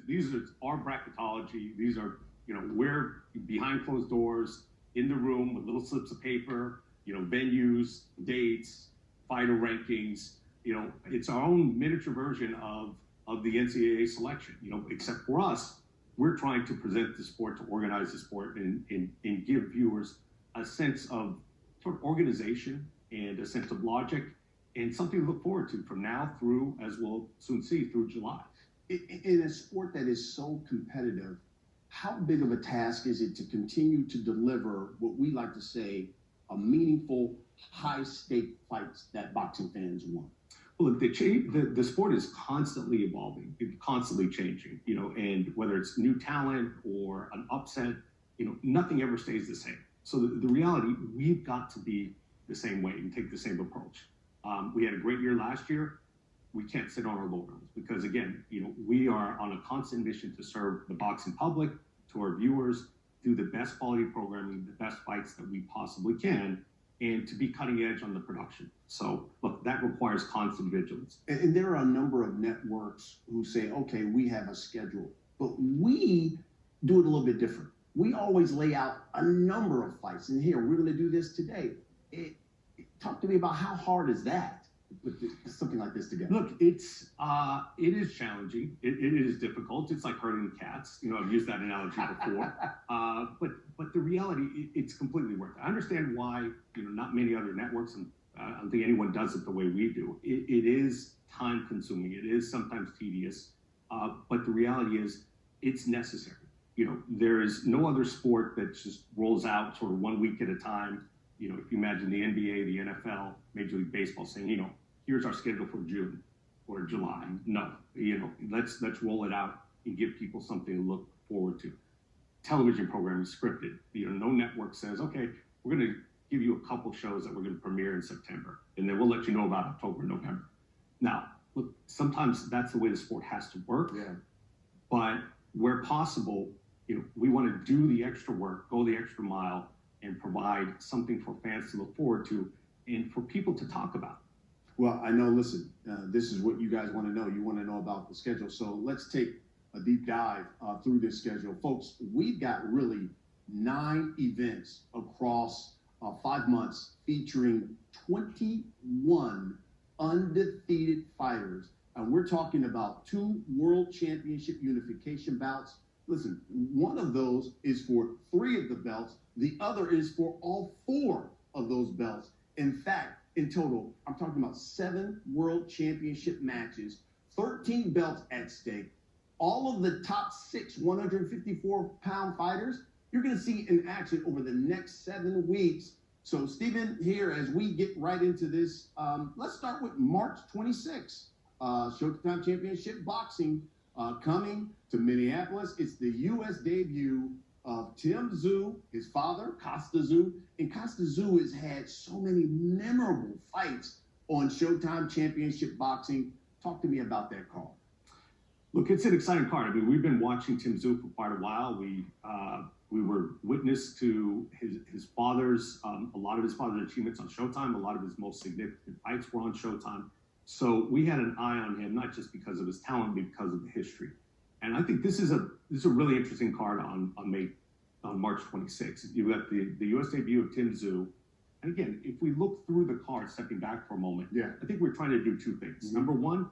These are our bracketology. These are, we're behind closed doors in the room with little slips of paper, venues, dates, fighter rankings. It's our own miniature version of the NCAA selection. Except for us, we're trying to present the sport, to organize the sport, and give viewers a sense of sort of organization and a sense of logic and something to look forward to from now through, as we'll soon see, through July. In a sport that is so competitive, how big of a task is it to continue to deliver what we like to say a meaningful, high-stake fights that boxing fans want? Well, the sport is constantly evolving, constantly changing, and whether it's new talent or an upset, nothing ever stays the same. So the reality, we've got to be the same way and take the same approach. We had a great year last year. We can't sit on our laurels because, again, we are on a constant mission to serve the boxing public, to our viewers, do the best quality programming, the best fights that we possibly can, and to be cutting edge on the production. So, look, that requires constant vigilance. And there are a number of networks who say, okay, we have a schedule, but we do it a little bit different. We always lay out a number of fights. And here, we're going to do this today. Talk to me about how hard is that? Put something like this together. Look, it is challenging. It is difficult. It's like herding cats. I've used that analogy before. But the reality, it's completely worth it. I understand why not many other networks, and I don't think anyone does it the way we do. It is time consuming. It is sometimes tedious. But the reality is, it's necessary. There is no other sport that just rolls out sort of 1 week at a time. If you imagine the NBA, the NFL, Major League Baseball saying, here's our schedule for June or July. No, let's roll it out and give people something to look forward to. Television programming is scripted. No network says, okay, we're going to give you a couple shows that we're going to premiere in September, and then we'll let you know about October, November. Now, look, sometimes that's the way the sport has to work. Yeah. But where possible, we want to do the extra work, go the extra mile, and provide something for fans to look forward to and for people to talk about. Well, I know, listen, this is what you guys want to know. You want to know about the schedule. So let's take a deep dive through this schedule. Folks, we've got really 9 events across 5 months featuring 21 undefeated fighters. And we're talking about 2 world championship unification bouts. Listen, one of those is for 3 of the belts. The other is for all 4 of those belts. In fact, in total, I'm talking about 7 world championship matches, 13 belts at stake. All of the top 6 154-pound fighters, you're going to see in action over the next 7 weeks. So, Stephen, here, as we get right into this, let's start with March 26th. Showtime Championship Boxing coming to Minneapolis. It's the U.S. debut of Tim Tszyu, his father, Costa Tszyu. And Costa Tszyu has had so many memorable fights on Showtime Championship Boxing. Talk to me about that card. Look, it's an exciting card. I mean, we've been watching Tim Tszyu for quite a while. We were witness to his father's, a lot of his father's achievements on Showtime. A lot of his most significant fights were on Showtime. So we had an eye on him, not just because of his talent, but because of the history. And I think this is a really interesting card on March 26th. You've got the U.S. debut of Tim Tszyu. And again, if we look through the card, stepping back for a moment, I think we're trying to do 2 things. Mm-hmm. Number one,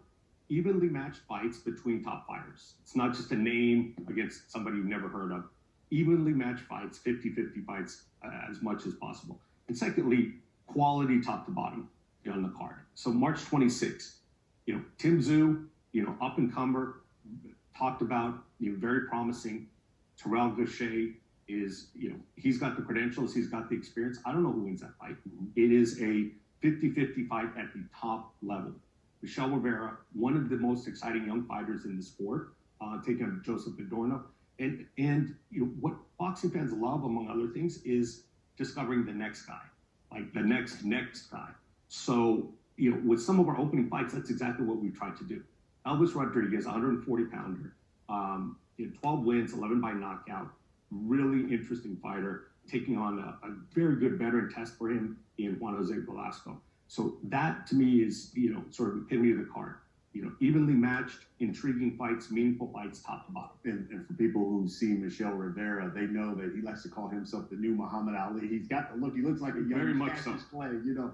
evenly matched fights between top fighters. It's not just a name against somebody you've never heard of. Evenly matched fights, 50-50 fights, as much as possible. And secondly, quality top to bottom on the card. So March 26th, Tim Tszyu, up and comer, talked about, very promising. Terrell Gausha is, he's got the credentials, he's got the experience. I don't know who wins that fight. Mm-hmm. It is a 50-50 fight at the top level. Michelle Rivera, one of the most exciting young fighters in the sport, taking on Joseph Adorno. And what boxing fans love, among other things, is discovering the next guy, like the next guy. So, with some of our opening fights, that's exactly what we've tried to do. Elvis Rodriguez, 140-pounder, 12 wins, 11 by knockout, really interesting fighter, taking on a very good veteran test for him in Juan Jose Velasco. So that, to me, is, sort of the epitome of the card. evenly matched, intriguing fights, meaningful fights, top to bottom. And for people who see Michelle Rivera, they know that he likes to call himself the new Muhammad Ali. He's got the look. He looks like a young Cassius Clay,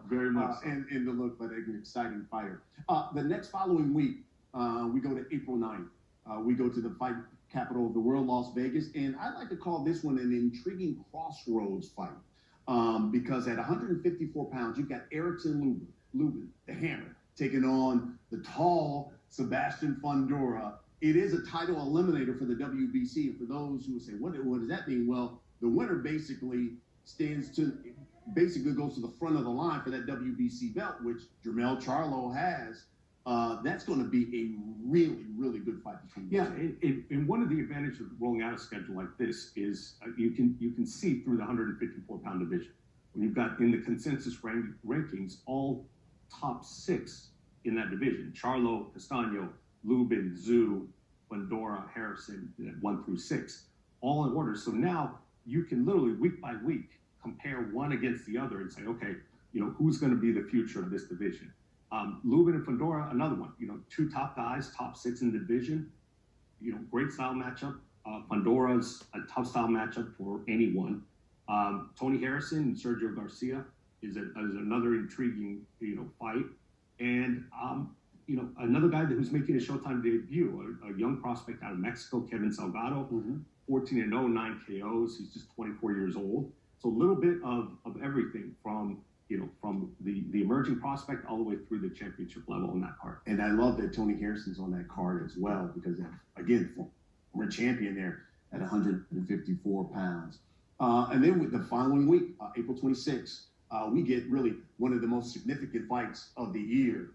Very much so. And the look, but an exciting fighter. The next following week, we go to April 9th. We go to the fight capital of the world, Las Vegas. And I like to call this one an intriguing crossroads fight because at 154 pounds, you've got Erickson Lubin, the Hammer, taking on the tall Sebastian Fundora. It is a title eliminator for the WBC. And for those who say, what does that mean? Well, the winner basically goes to the front of the line for that WBC belt, which Jermell Charlo has. That's going to be a really, really good fight between them. Yeah, and one of the advantages of rolling out a schedule like this is you can see through the 154-pound division. When you've got in the consensus rankings all top 6 in that division: Charlo, Castano, Lubin, Zhu, Fundora, Harrison, 1 through 6, all in order. So now you can literally week by week compare one against the other and say, okay, who's going to be the future of this division? Lubin and Fundora, another one. 2 top guys, top 6 in the division. Great style matchup. Fundora's a tough style matchup for anyone. Tony Harrison and Sergio Garcia is another intriguing fight. And another guy who's making a Showtime debut, a young prospect out of Mexico, Kevin Salgado, 14-0, 9 KOs. He's just 24 years old. So a little bit of everything from the emerging prospect all the way through the championship level on that card. And I love that Tony Harrison's on that card as well because, again, former champion there at 154 pounds. And then with the following week, April 26th, we get really one of the most significant fights of the year.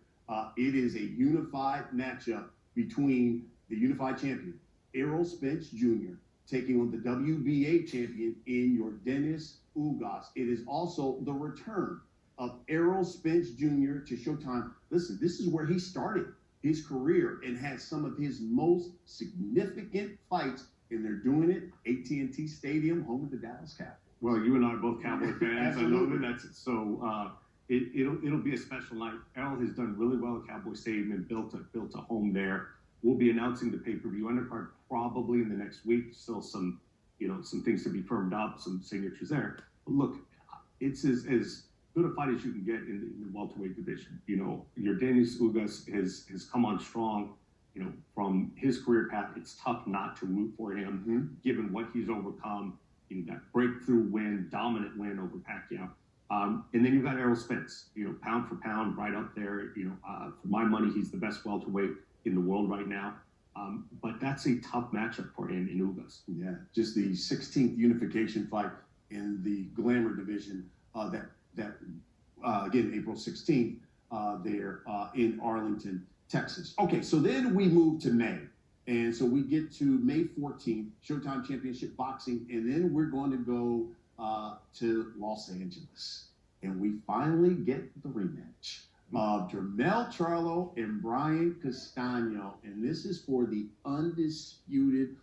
It is a unified matchup between the unified champion, Errol Spence Jr., taking on the WBA champion in Yordenis Ugas. It is also the return of Errol Spence Jr. to Showtime. Listen, this is where he started his career and had some of his most significant fights, and they're doing it AT&T Stadium, home of the Dallas Cowboys. Well, you and I are both Cowboy fans. Absolutely. I know that that's so. It'll be a special night. Errol has done really well at Cowboy Stadium and built a home there. We'll be announcing the pay-per-view undercard probably in the next week. Still some things to be firmed up, some signatures there. But look, it's as good a fight as you can get in the welterweight division. Yordenis Ugas has come on strong. From his career path, it's tough not to root for him, given what he's overcome. That breakthrough win, dominant win over Pacquiao. And then you've got Errol Spence, pound for pound, right up there. For my money, he's the best welterweight in the world right now. But that's a tough matchup for him in Ugas. Yeah, just the 16th unification fight in the Glamour division. Again, April 16th, there in Arlington, Texas. Okay, so then we move to May. And so we get to May 14th, Showtime Championship Boxing, and then we're going to go to Los Angeles. And we finally get the rematch of Jermell Charlo and Brian Castano. And this is for the undisputed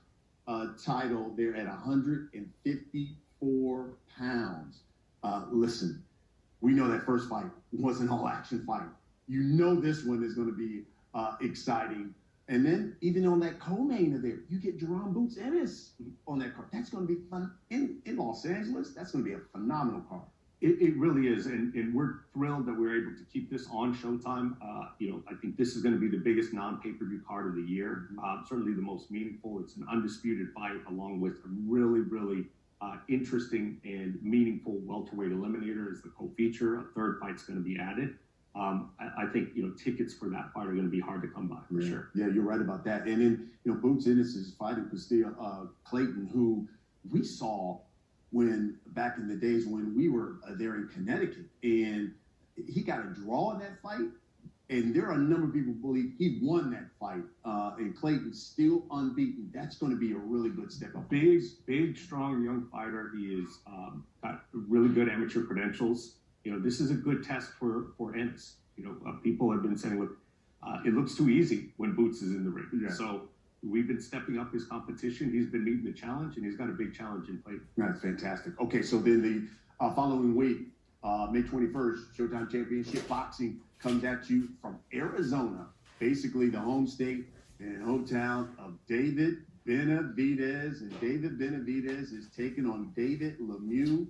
title there at 154 pounds. Listen, we know that first fight was an all-action fight. This one is going to be exciting. And then even on that co-main of there, you get Jerome Boots Ennis on that card. That's going to be fun in Los Angeles. That's going to be a phenomenal card. It really is, and we're thrilled that we're able to keep this on Showtime. I think this is going to be the biggest non-pay-per-view card of the year. Certainly the most meaningful. It's an undisputed fight, along with a really, really interesting and meaningful welterweight eliminator as the co-feature. A third fight's going to be added. I think tickets for that fight are going to be hard to come by for sure. Yeah, you're right about that. And then Boots Ennis is fighting Clayton, who we saw when back in the days when we were there in Connecticut, and he got a draw in that fight. And there are a number of people who believe he won that fight, and Clayton's still unbeaten. That's going to be a really good step up. Big, strong young fighter. He is got really good amateur credentials. This is a good test for Ennis. People have been saying, look, it looks too easy when Boots is in the ring. Yeah. So we've been stepping up his competition. He's been meeting the challenge, and he's got a big challenge in play. That's fantastic. Okay, so then the following week, May 21st, Showtime Championship Boxing comes at you from Arizona. basically the home state and hometown of David Benavidez. And David Benavidez is taking on David Lemieux.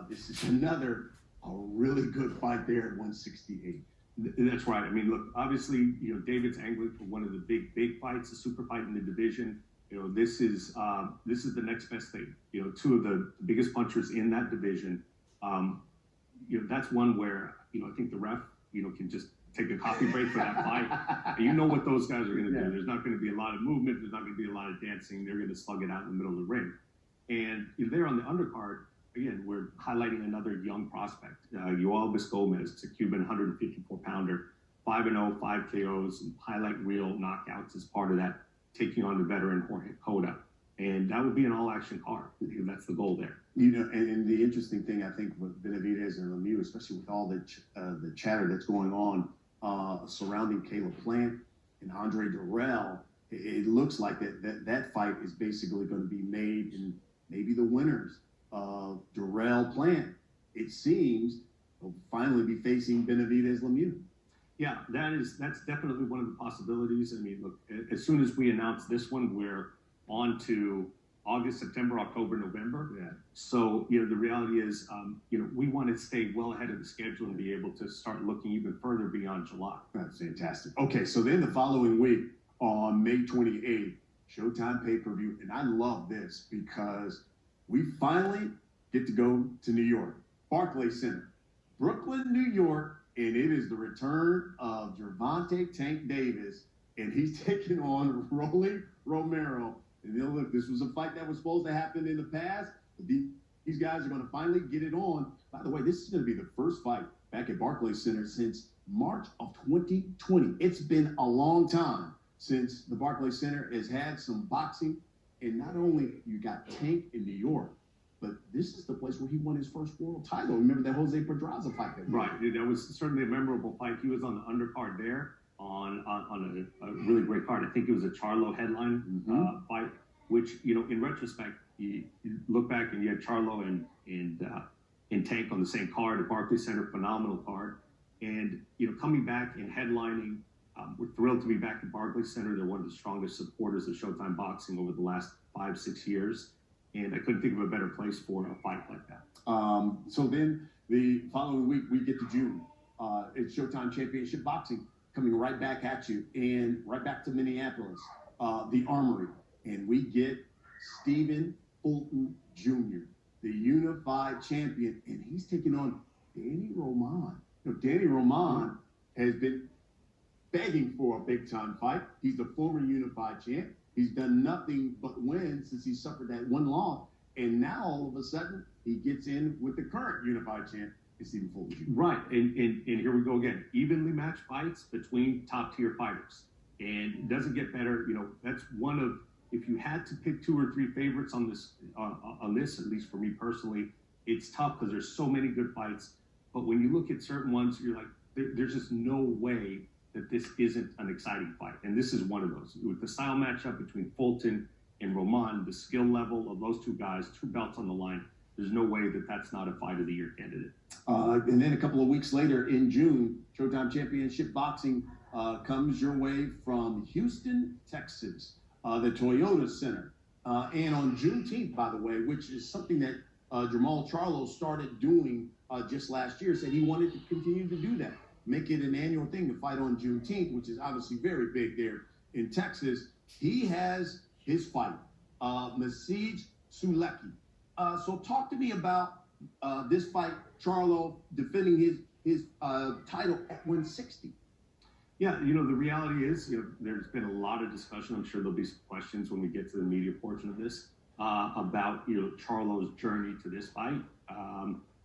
This is another a really good fight there at 168. That's right. I mean, look, obviously, David's angling for one of the big fights, a super fight in the division. This is the next best thing. Two of the biggest punchers in that division. That's one where I think the ref can just take a coffee break for that fight. And you know what those guys are going to do. There's not going to be a lot of movement. There's not going to be a lot of dancing. They're going to slug it out in the middle of the ring. And there on the undercard, again, we're highlighting another young prospect, Yoel Gomez, a Cuban 154-pounder, 5-0, 5 KOs, and highlight reel knockouts as part of that, taking on the veteran Jorge Cota. And that would be an all-action card. That's the goal there. And the interesting thing, I think, with Benavidez and Lemieux, especially with all the chatter that's going on surrounding Caleb Plant and Andre Durrell, it looks like that fight is basically going to be made in maybe the winners of Durrell Plant, it seems, will finally be facing Benavidez Lemieux. Yeah, that's definitely one of the possibilities. I mean, look, as soon as we announce this one, we're on to August, September, October, November. Yeah. So, the reality is, we want to stay well ahead of the schedule and be able to start looking even further beyond July. That's fantastic. Okay, so then the following week on May 28th, Showtime pay-per-view, and I love this because we finally get to go to New York, Barclays Center, Brooklyn, New York, and it is the return of Gervonta Tank Davis, and he's taking on Rolly Romero. And look, this was a fight that was supposed to happen in the past, but these guys are going to finally get it on. By the way, this is going to be the first fight back at Barclays Center since March of 2020. It's been a long time since the Barclays Center has had some boxing. And not only you got Tank in New York, but this is the place where he won his first world title. Remember that Jose Pedraza fight? Right. That was certainly a memorable fight. He was on the undercard there on a really great card. I think it was a Charlo headline fight, which, in retrospect, you look back and you had Charlo and Tank on the same card at Barclays Center, phenomenal card. And, coming back and headlining, we're thrilled to be back at Barclays Center. They're one of the strongest supporters of Showtime Boxing over the last 5-6 years. And I couldn't think of a better place for a fight like that. So then the following week, we get to June. It's Showtime Championship Boxing coming right back at you and right back to Minneapolis, the Armory. And we get Stephen Fulton Jr., the unified champion, and he's taking on Danny Roman. Danny Roman has been begging for a big-time fight. He's the former unified champ. He's done nothing but win since he suffered that one loss. And now, all of a sudden, he gets in with the current unified champ, Stephen Fulton Jr. Right, and here we go again. Evenly matched fights between top-tier fighters. And it doesn't get better. That's one of, if you had to pick 2 or 3 favorites on this, at least for me personally, it's tough because there's so many good fights. But when you look at certain ones, you're like, there's just no way that this isn't an exciting fight. And this is one of those. With the style matchup between Fulton and Roman, the skill level of those two guys, 2 belts on the line, there's no way that that's not a fight of the year candidate. And then a couple of weeks later in June, Showtime Championship Boxing comes your way from Houston, Texas, the Toyota Center. And on Juneteenth, by the way, which is something that Jermell Charlo started doing just last year, said he wanted to continue to do that. Make it an annual thing to fight on Juneteenth, which is obviously very big there in Texas. He has his fight, Masij Sulecki. So talk to me about this fight, Charlo defending his title at 160. Yeah, the reality is, there's been a lot of discussion. I'm sure there'll be some questions when we get to the media portion of this about, Charlo's journey to this fight,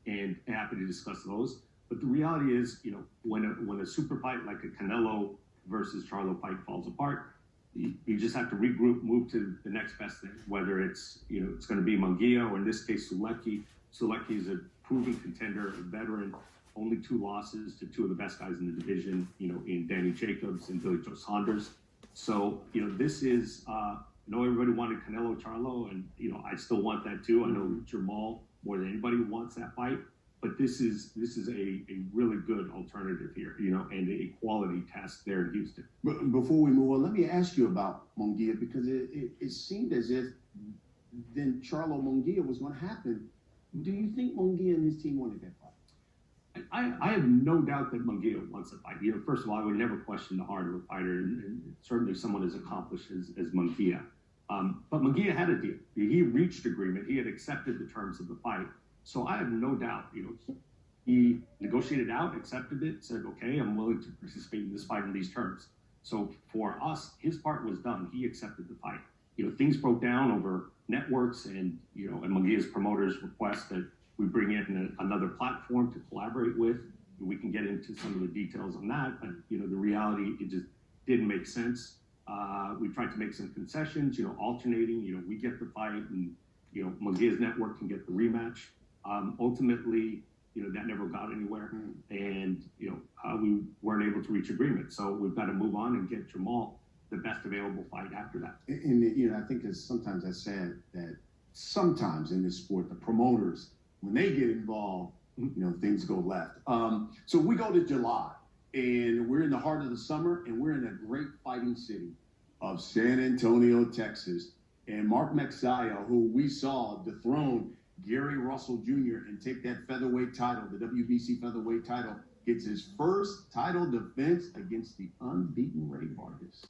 and happy to discuss those. But the reality is, when a super fight like a Canelo versus Charlo fight falls apart, you just have to regroup, move to the next best thing, whether it's, it's going to be Munguia or in this case, Sulecki. Sulecki is a proven contender, a veteran, only 2 losses to 2 of the best guys in the division, in Danny Jacobs and Billy Joe Saunders. So, this is, I know everybody wanted Canelo Charlo, and, I still want that too. I know Jermell more than anybody wants that fight. but this is a really good alternative here, and a quality test there in Houston. But before we move on, let me ask you about Munguia, because it seemed as if then Charlo Munguia was going to happen. Do you think Munguia and his team wanted that fight? I have no doubt that Munguia wants to fight. First of all, I would never question the heart of a fighter, and certainly someone as accomplished as Munguia. But Munguia had a deal. He reached agreement. He had accepted the terms of the fight. So I have no doubt, he negotiated out, accepted it, said, okay, I'm willing to participate in this fight on these terms. So for us, his part was done. He accepted the fight. Things broke down over networks and Munguia's promoters request that we bring in another platform to collaborate with. We can get into some of the details on that, but the reality, it just didn't make sense. We tried to make some concessions, alternating, we get the fight and, Munguia's network can get the rematch. Ultimately, that never got anywhere, and we weren't able to reach agreement. So we've got to move on and get Jermell the best available fight after that. And I think sometimes that's sad that sometimes in this sport, the promoters, when they get involved, things go left. So we go to July, and we're in the heart of the summer, and we're in a great fighting city of San Antonio, Texas. And Mark Magsayo, who we saw dethrone Gary Russell Jr. and take that featherweight title, the WBC featherweight title, gets his first title defense against the unbeaten Ray Vargas.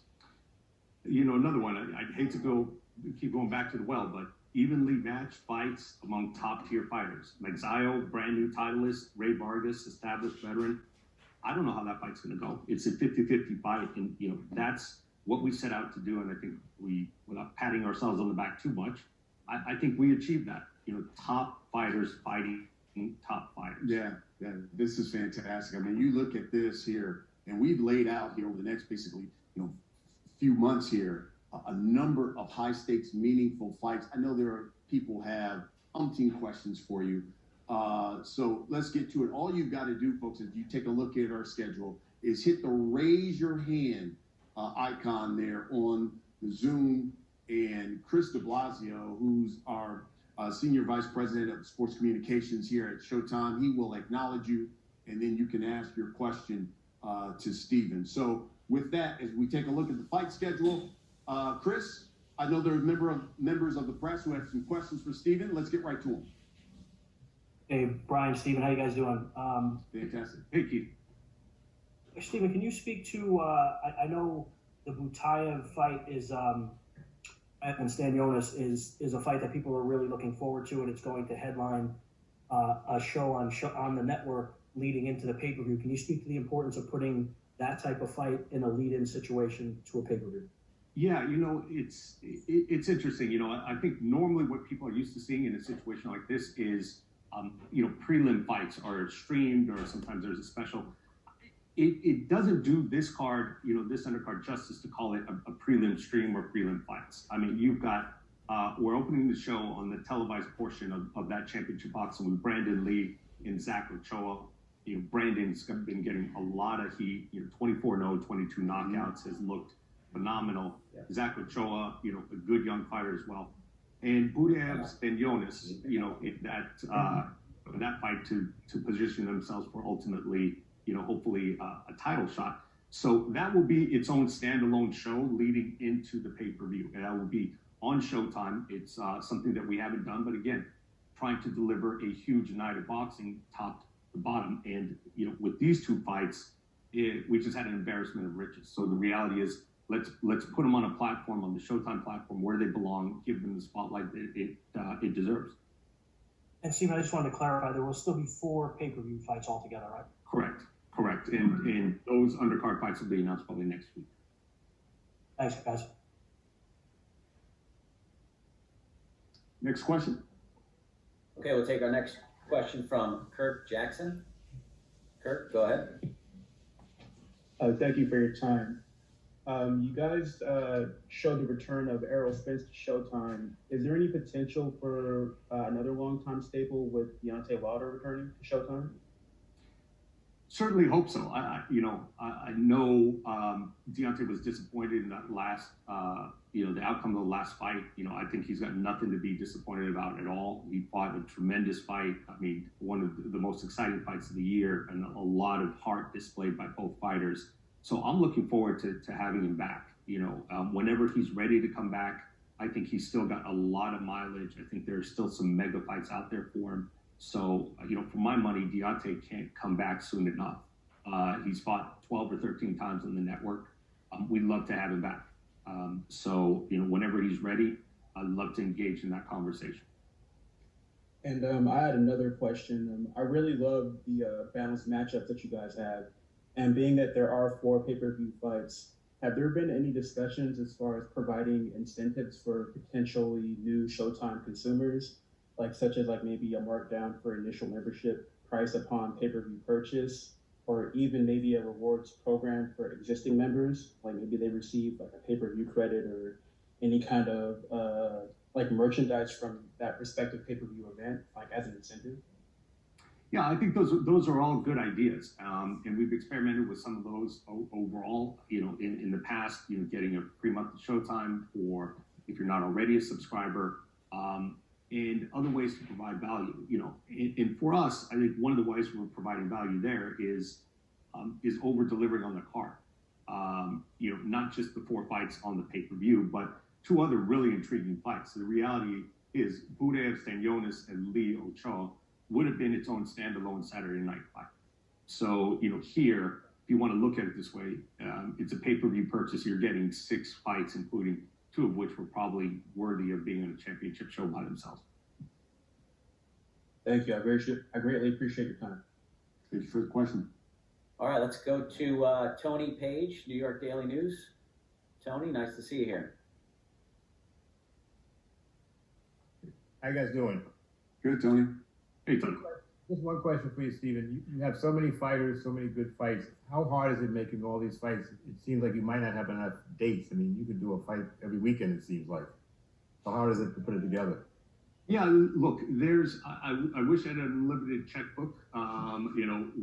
Another one, I'd hate to keep going back to the well, but evenly matched fights among top-tier fighters. Magsayo, brand new titleist, Ray Vargas, established veteran. I don't know how that fight's going to go. It's a 50-50 fight, and, that's what we set out to do, and I think without patting ourselves on the back too much, I think we achieved that. Top fighters fighting top fighters. Yeah, this is fantastic. I mean, you look at this here, and we've laid out here over the next basically, few months here, a number of high-stakes, meaningful fights. I know there are people have umpteen questions for you. So let's get to it. All you've got to do, folks, as you take a look at our schedule, is hit the raise your hand icon there on the Zoom. And Chris de Blasio, who's our Senior Vice President of Sports Communications here at Showtime, he will acknowledge you, and then you can ask your question to Steven. So with that, as we take a look at the fight schedule, Chris, I know there are members of the press who have some questions for Steven. Let's get right to them. Hey, Brian, Steven, how you guys doing? Fantastic. Hey, Keith. Steven, can you speak to, I know the Butayev fight is, and Stanionis is a fight that people are really looking forward to, and it's going to headline a show on the network leading into the pay-per-view. Can you speak to the importance of putting that type of fight in a lead-in situation to a pay-per-view? Yeah, it's interesting. I think normally what people are used to seeing in a situation like this is, prelim fights are streamed, or sometimes there's a special. It doesn't do this card, this undercard justice to call it a prelim stream or prelim fights. I mean, you've got, we're opening the show on the televised portion of that championship boxing with Brandon Lee and Zach Ochoa. Brandon's been getting a lot of heat, 24-0, 22 knockouts, has looked phenomenal. Yeah. Zach Ochoa, a good young fighter as well. And Butayev and Jonas, that fight to position themselves for ultimately, hopefully a title shot. So that will be its own standalone show leading into the pay-per-view. And that will be on Showtime. It's something that we haven't done, but again, trying to deliver a huge night of boxing top to bottom. And, with these two fights, we just had an embarrassment of riches. So the reality is, let's put them on a platform, on the Showtime platform, where they belong, give them the spotlight that it deserves. And Steve, I just wanted to clarify, there will still be 4 pay-per-view fights altogether, right? Correct. And those undercard fights will be announced probably next week. Thanks, guys. Next question. Okay, we'll take our next question from Kirk Jackson. Kirk, go ahead. Thank you for your time. You guys showed the return of Errol Spence to Showtime. Is there any potential for another longtime staple with Deontay Wilder returning to Showtime? Certainly hope so. I know Deontay was disappointed in that last, the outcome of the last fight. I think he's got nothing to be disappointed about at all. He fought a tremendous fight. I mean, one of the most exciting fights of the year, and a lot of heart displayed by both fighters. So I'm looking forward to having him back. Whenever he's ready to come back, I think he's still got a lot of mileage. I think there's still some mega fights out there for him. So, for my money, Deontay can't come back soon enough. He's fought 12 or 13 times on the network. We'd love to have him back. Whenever he's ready, I'd love to engage in that conversation. And I had another question. I really love the balanced matchup that you guys have. And being that there are 4 pay-per-view fights, have there been any discussions as far as providing incentives for potentially new Showtime consumers? Such as maybe a markdown for initial membership price upon pay-per-view purchase, or even maybe a rewards program for existing members, maybe they receive a pay-per-view credit or any kind of merchandise from that respective pay-per-view event, as an incentive. Yeah, I think those are all good ideas, and we've experimented with some of those overall. In the past, getting a free month of Showtime for if you're not already a subscriber. And other ways to provide value, and for us, I think one of the ways we're providing value there is over delivering on the card. Not just the 4 fights on the pay-per-view, but 2 other really intriguing fights. The reality is Budev, Stanionis, and Lee Ochoa would have been its own standalone Saturday night fight. So, here, if you want to look at it this way, it's a pay-per-view purchase. You're getting 6 fights, including 2 of which were probably worthy of being on a championship show by themselves. Thank you. I greatly appreciate your time. Thank you for the question. All right, let's go to Tony Page, New York Daily News. Tony, nice to see you here. How you guys doing? Good, Tony. Hey, Tony. Just one question for you, Steven. You have so many fighters, so many good fights. How hard is it making all these fights? It seems like you might not have enough dates. I mean, you could do a fight every weekend, it seems like. How hard is it to put it together? Yeah, look, I wish I had an unlimited checkbook.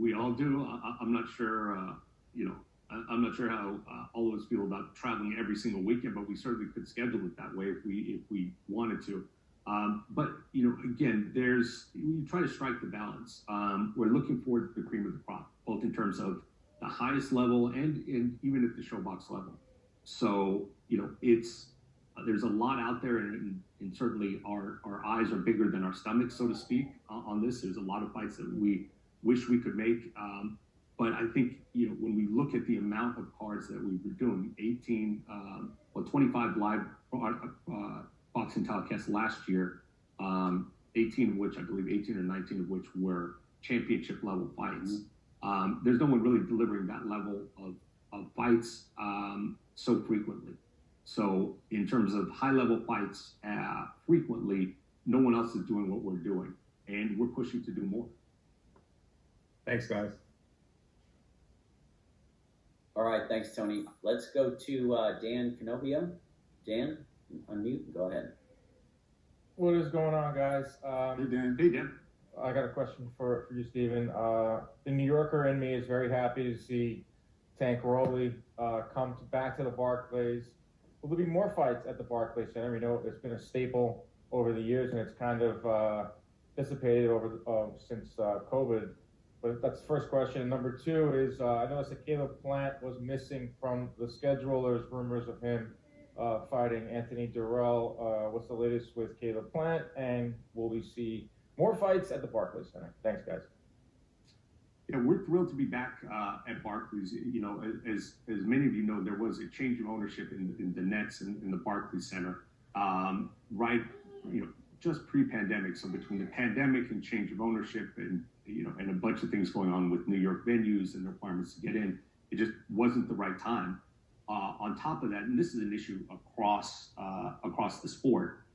We all do. I'm not sure, I'm not sure how all of us feel about traveling every single weekend, but we certainly could schedule it that way if we wanted to. But again, we try to strike the balance. We're looking for the cream of the crop, both in terms of the highest level and even at the showbox level. So, there's a lot out there, and certainly our eyes are bigger than our stomachs, so to speak, on this. There's a lot of fights that we wish we could make. But I think, when we look at the amount of cards that we were doing, 25 live boxing telecasts last year, 18 of which, I believe 18 or 19 of which were championship level fights. There's no one really delivering that level of fights so frequently. So in terms of high level fights frequently, no one else is doing what we're doing, and we're pushing to do more. Thanks, guys. All right, thanks, Tony. Let's go to Dan Canobio. Dan, unmute, go ahead. What is going on, guys? Hey, Dan. Hey, Dan. I got a question for you, Steven. The New Yorker in me is very happy to see Tank Rolly come back to the Barclays. Will there be more fights at the Barclays Center? We know it's been a staple over the years, and it's kind of dissipated since COVID. But that's the first question. Number 2 is I noticed that Caleb Plant was missing from the schedule. There's rumors of him fighting Anthony Durrell. What's the latest with Caleb Plant? And will we see more fights at the Barclays Center? Thanks, guys. Yeah, we're thrilled to be back at Barclays. As many of you know, there was a change of ownership in the Nets and in the Barclays Center, just pre-pandemic. So between the pandemic and change of ownership and a bunch of things going on with New York venues and the requirements to get in, it just wasn't the right time. On top of that, and this is an issue across the sport,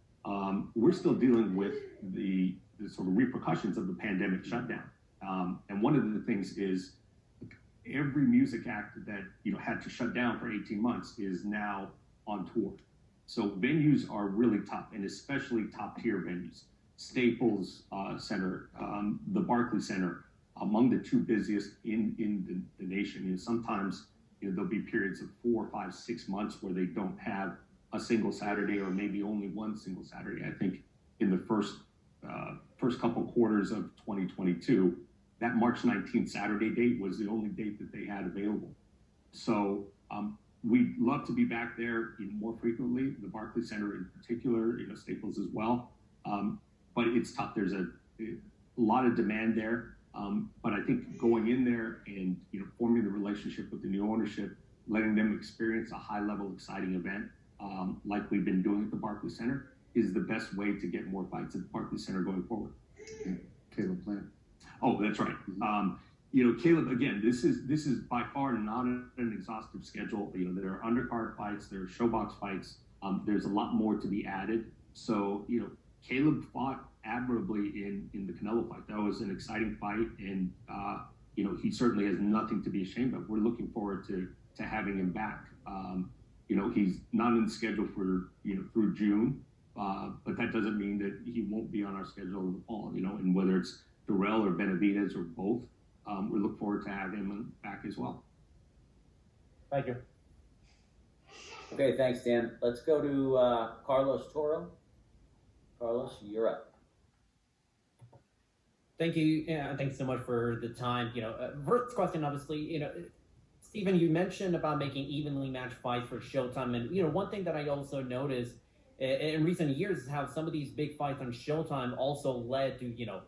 we're still dealing with the sort of repercussions of the pandemic shutdown. And one of the things is every music act that had to shut down for 18 months is now on tour. So venues are really tough, and especially top tier venues. Staples Center, the Barclays Center, among the two busiest in the nation. Sometimes there'll be periods of 4, 5, 6 months where they don't have a single Saturday or maybe only one single Saturday. I think in the first couple quarters of 2022, that March 19th Saturday date was the only date that they had available. So we'd love to be back there more frequently, the Barclays Center in particular, Staples as well. But it's tough. There's a lot of demand there. But I think going in there and forming the relationship with the new ownership, letting them experience a high-level, exciting event like we've been doing at the Barclays Center is the best way to get more fights at the Barclays Center going forward. Caleb Plant. Oh, that's right. Caleb, again, this is by far not an exhaustive schedule. There are undercard fights, there are showbox fights. There's a lot more to be added. So, Caleb fought admirably in the Canelo fight. That was an exciting fight, and he certainly has nothing to be ashamed of. We're looking forward to having him back. He's not in the schedule for through June, but that doesn't mean that he won't be on our schedule in the fall. And whether it's Darrell or Benavidez or both, we look forward to having him back as well. Thank you. Okay, thanks, Dan. Let's go to Carlos Toro. Carlos, you're up. Thank you. Thanks so much for the time. First question, obviously, Stephen, you mentioned about making evenly matched fights for Showtime. And, one thing that I also noticed in recent years is how some of these big fights on Showtime also led to,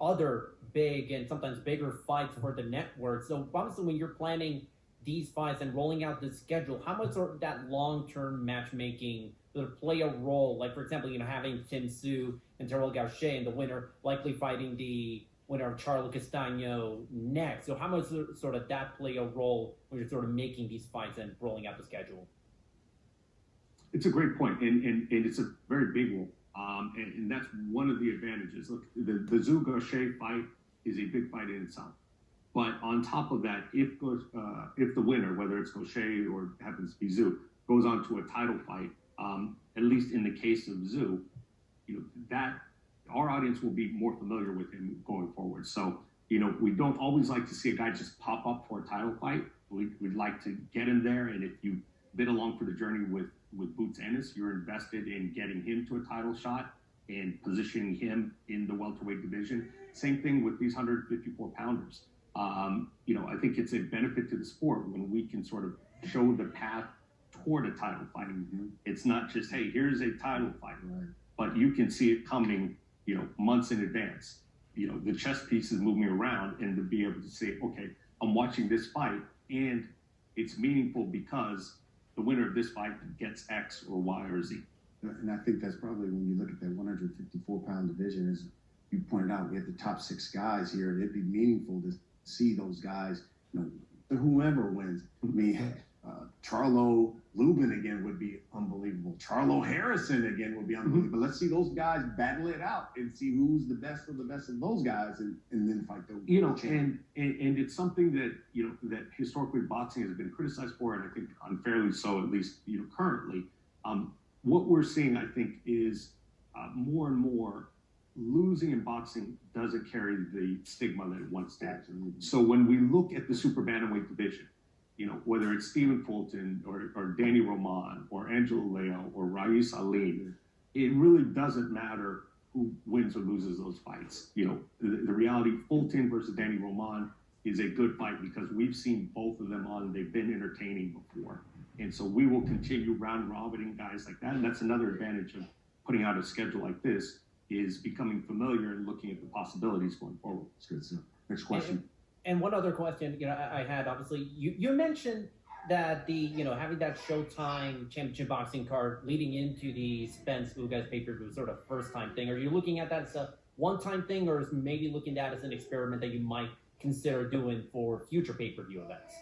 other big and sometimes bigger fights for the network. So obviously when you're planning these fights and rolling out the schedule, how much sort of that long-term matchmaking sort of play a role? Like, for example, having Tim Tszyu and Toro Garcia and the winner likely fighting the winner of Charlo Castano next. So how much sort of that play a role when you're sort of making these fights and rolling out the schedule? It's a great point, and it's a very big one. And that's one of the advantages. Look, the Tszyu Garcia fight is a big fight in itself. But on top of that, if the winner, whether it's Garcia or happens to be Tszyu, goes on to a title fight, at least in the case of Tszyu, that our audience will be more familiar with him going forward. So, we don't always like to see a guy just pop up for a title fight. We'd like to get him there, and if you've been along for the journey with Boots Ennis, you're invested in getting him to a title shot and positioning him in the welterweight division. Same thing with these 154-pounders. I think it's a benefit to the sport when we can sort of show the path toward a title fight. Mm-hmm. It's not just, hey, here's a title fight, right? But you can see it coming, months in advance. The chess piece is moving around, and to be able to say, okay, I'm watching this fight, and it's meaningful because the winner of this fight gets X or Y or Z. And I think that's probably when you look at that 154-pound division, as you pointed out, we have the top 6 guys here, and it'd be meaningful to see those guys, whoever wins. I mean, Charlo Lubin again would be unbelievable. Charlo Harrison again would be unbelievable. Let's see those guys battle it out and see who's the best of the best of those guys, and then fight those. And it's something that that historically boxing has been criticized for, and I think unfairly so, at least currently. What we're seeing, I think, is more and more losing in boxing doesn't carry the stigma that it once did. So when we look at the super bantamweight division, whether it's Stephen Fulton or Danny Roman or Angelo Leo or Rais Ali, it really doesn't matter who wins or loses those fights. The reality, Fulton versus Danny Roman is a good fight because we've seen both of them on, they've been entertaining before. And so we will continue round robining guys like that. And that's another advantage of putting out a schedule like this, is becoming familiar and looking at the possibilities going forward. That's good stuff. Next question. And one other question, I had, obviously, you mentioned that having that Showtime championship boxing card leading into the Spence Ugas pay-per-view sort of first-time thing. Are you looking at that as a one-time thing, or is maybe looking at it as an experiment that you might consider doing for future pay-per-view events?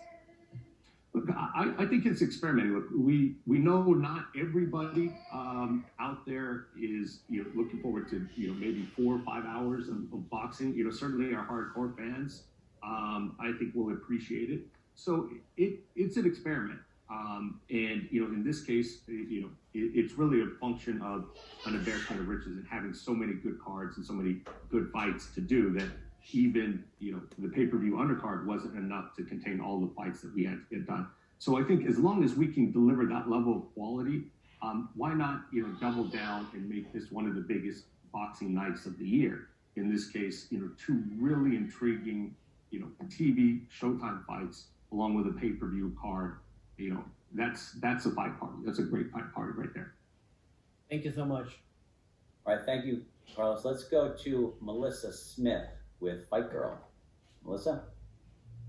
Look, I think it's experimenting. Look, we know not everybody out there is looking forward to maybe 4 or 5 hours of boxing. Certainly our hardcore fans, I think, will appreciate it. So it's an experiment, and in this case, it's really a function of an embarrassment of riches and having so many good cards and so many good fights to do that even, the pay-per-view undercard wasn't enough to contain all the fights that we had to get done. So I think as long as we can deliver that level of quality, why not, double down and make this one of the biggest boxing nights of the year? In this case, two really intriguing, TV Showtime fights along with a pay-per-view card. That's a fight party. That's a great fight party right there. Thank you so much. All right, thank you, Carlos. Let's go to Melissa Smith with Fight Girl. Melissa?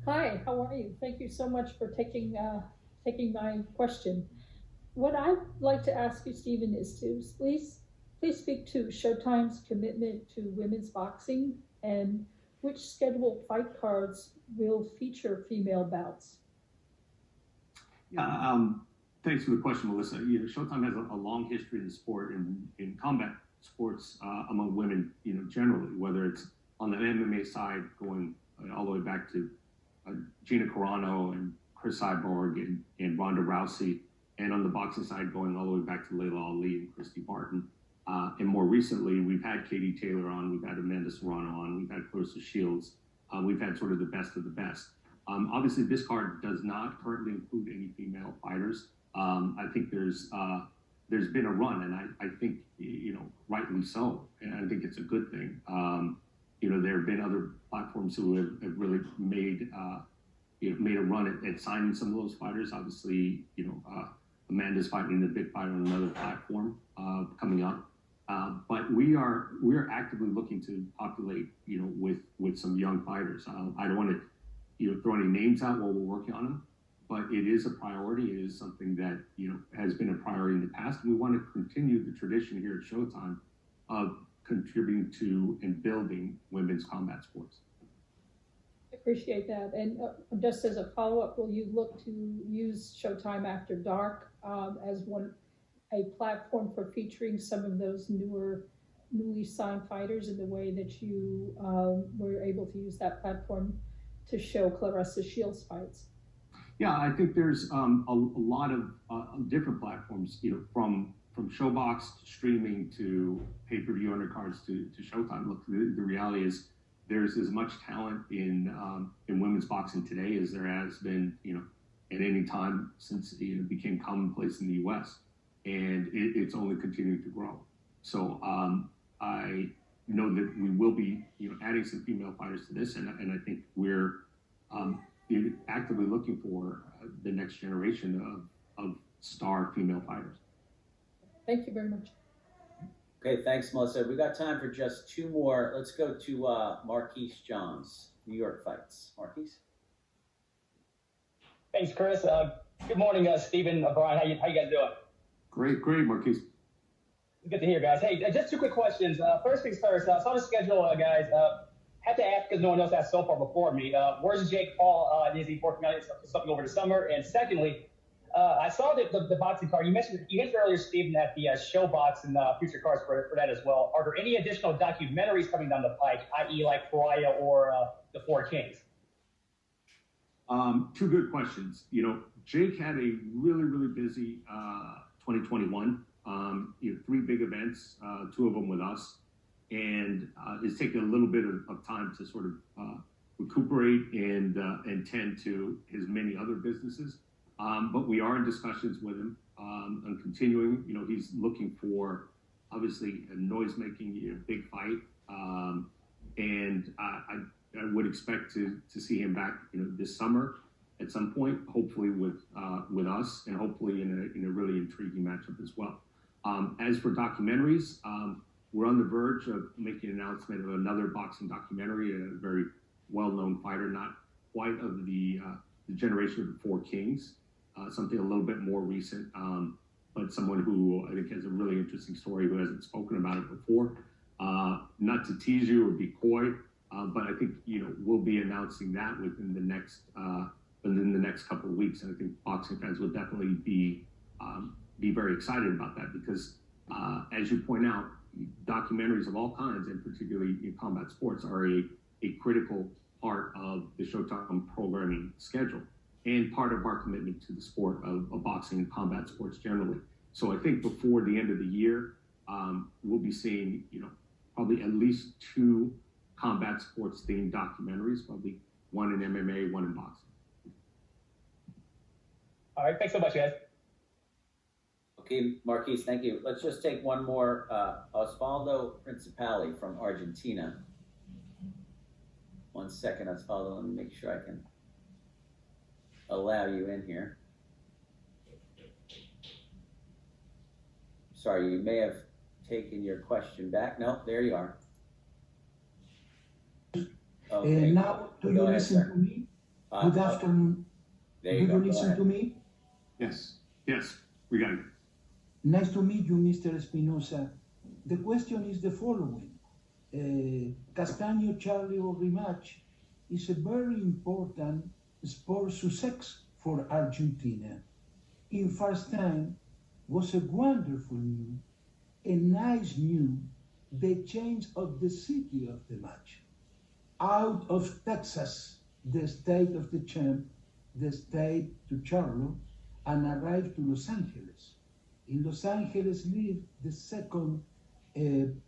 Hi, how are you? Thank you so much for taking my question. What I'd like to ask you, Stephen, is to please speak to Showtime's commitment to women's boxing and which scheduled fight cards will feature female bouts. Yeah, thanks for the question, Melissa. Showtime has a long history in the sport and in combat sports among women, generally, whether it's on the MMA side going all the way back to Gina Carano and Chris Cyborg and Ronda Rousey, and on the boxing side going all the way back to Layla Ali and Christy Barton. And more recently, we've had Katie Taylor on, we've had Amanda Serrano on, we've had Clarissa Shields, we've had sort of the best of the best. Obviously, this card does not currently include any female fighters. I think there's been a run, and I think, rightly so, and I think it's a good thing. There have been other platforms who have really made a run at signing some of those fighters. Obviously, Amanda's fighting the big fight on another platform coming up. But we are actively looking to populate, with some young fighters. I don't want to, throw any names out while we're working on them, but it is a priority. It is something that, has been a priority in the past. And we want to continue the tradition here at Showtime of contributing to and building women's combat sports. I appreciate that. And just as a follow-up, will you look to use Showtime After Dark as a platform for featuring some of those newly signed fighters in the way that you were able to use that platform to show Clarissa Shields fights? Yeah, I think there's a lot of different platforms, from Showbox to streaming to pay-per-view undercards to Showtime. Look, the reality is there's as much talent in women's boxing today as there has been, at any time since it became commonplace in the U.S. And it's only continuing to grow. So I know that we will be, adding some female fighters to this, and I think we're actively looking for the next generation of star female fighters. Thank you very much. Okay, thanks, Melissa. We got time for just two more. Let's go to Marquise Johns, New York Fights. Marquise? Thanks, Chris. Good morning, Stephen, Brian. How you guys doing? Great, Marquise. Good to hear, guys. Hey, just two quick questions. First things first. Saw the schedule, guys. Had to ask because no one else asked so far before me. Where's Jake Paul? Is he working on something over the summer? And secondly, I saw the boxing card. You mentioned earlier, Stephen, that the Showbox and future cards for that as well. Are there any additional documentaries coming down the pike, i.e., like Pariah or the Four Kings? Two good questions. Jake had a really, really busy 2021. 3 big events, 2 of them with us, and it's taken a little bit of time to sort of recuperate and tend to his many other businesses. But we are in discussions with him on continuing. He's looking for, obviously, a noise-making big fight, and I would expect to see him back this summer at some point, hopefully with us, and hopefully in a really intriguing matchup as well. As for documentaries, we're on the verge of making an announcement of another boxing documentary, a very well-known fighter, not quite of the generation of the Four Kings, something a little bit more recent, but someone who I think has a really interesting story, who hasn't spoken about it before. Not to tease you or be coy, but I think we'll be announcing that within the next couple of weeks, and I think boxing fans will definitely be very excited about that because, as you point out, documentaries of all kinds, and particularly in combat sports, are a critical part of the Showtime programming schedule and part of our commitment to the sport of boxing and combat sports generally. So I think before the end of the year, we'll be seeing, probably at least 2 combat sports themed documentaries, probably one in MMA, one in boxing. All right, thanks so much, guys. Okay, Marquise, thank you. Let's just take one more. Osvaldo Principali from Argentina. 1 second, Osvaldo. Let me make sure I can allow you in here. Sorry, you may have taken your question back. No, there you are. Okay. Now, do you ahead, listen sir. to me? Good afternoon. There Do you go. you Go listen ahead. to me? Yes. Yes, we got it. Nice to meet you, Mr. Espinosa. The question is the following. Castano Charlo rematch is a very important sport success for Argentina. In first time was a wonderful news, a nice news, the change of the city of the match. Out of Texas, the state of the champ, the state to Charlo, and arrived to Los Angeles. In Los Angeles lived the second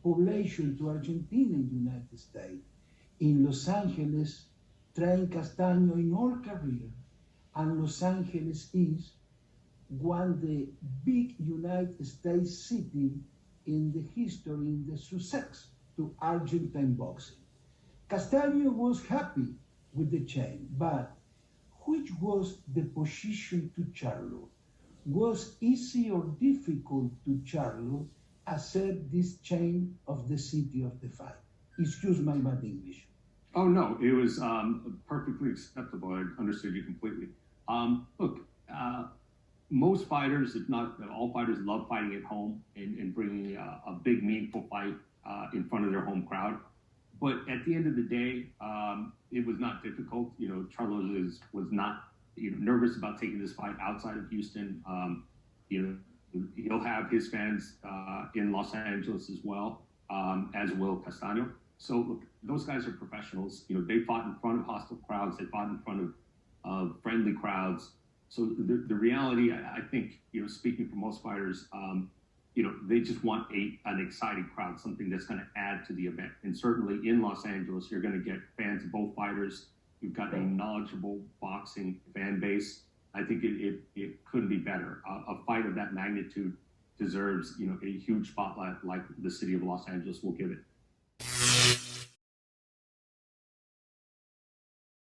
population to Argentina in the United States. In Los Angeles, trained Castano in all career, and Los Angeles is one of the big United States city in the history, in the success to Argentine boxing. Castano was happy with the change, but which was the position to Charlo? Was easy or difficult to Charlo accept this change of the city of the fight? Excuse my bad English. Oh no, it was perfectly acceptable. I understood you completely. Look, most fighters, if not all fighters, love fighting at home and bringing a big, meaningful fight in front of their home crowd. But at the end of the day, it was not difficult. You know, Charlo was not nervous about taking this fight outside of Houston. He'll have his fans in Los Angeles as well, as will Castano. So look, those guys are professionals. You know, they fought in front of hostile crowds. They fought in front of friendly crowds. So the reality, I think, speaking for most fighters, they just want an exciting crowd, something that's going to add to the event. And certainly in Los Angeles, you're going to get fans of both fighters. You've got a knowledgeable boxing fan base. I think it couldn't be better. A fight of that magnitude deserves, a huge spotlight like the city of Los Angeles will give it.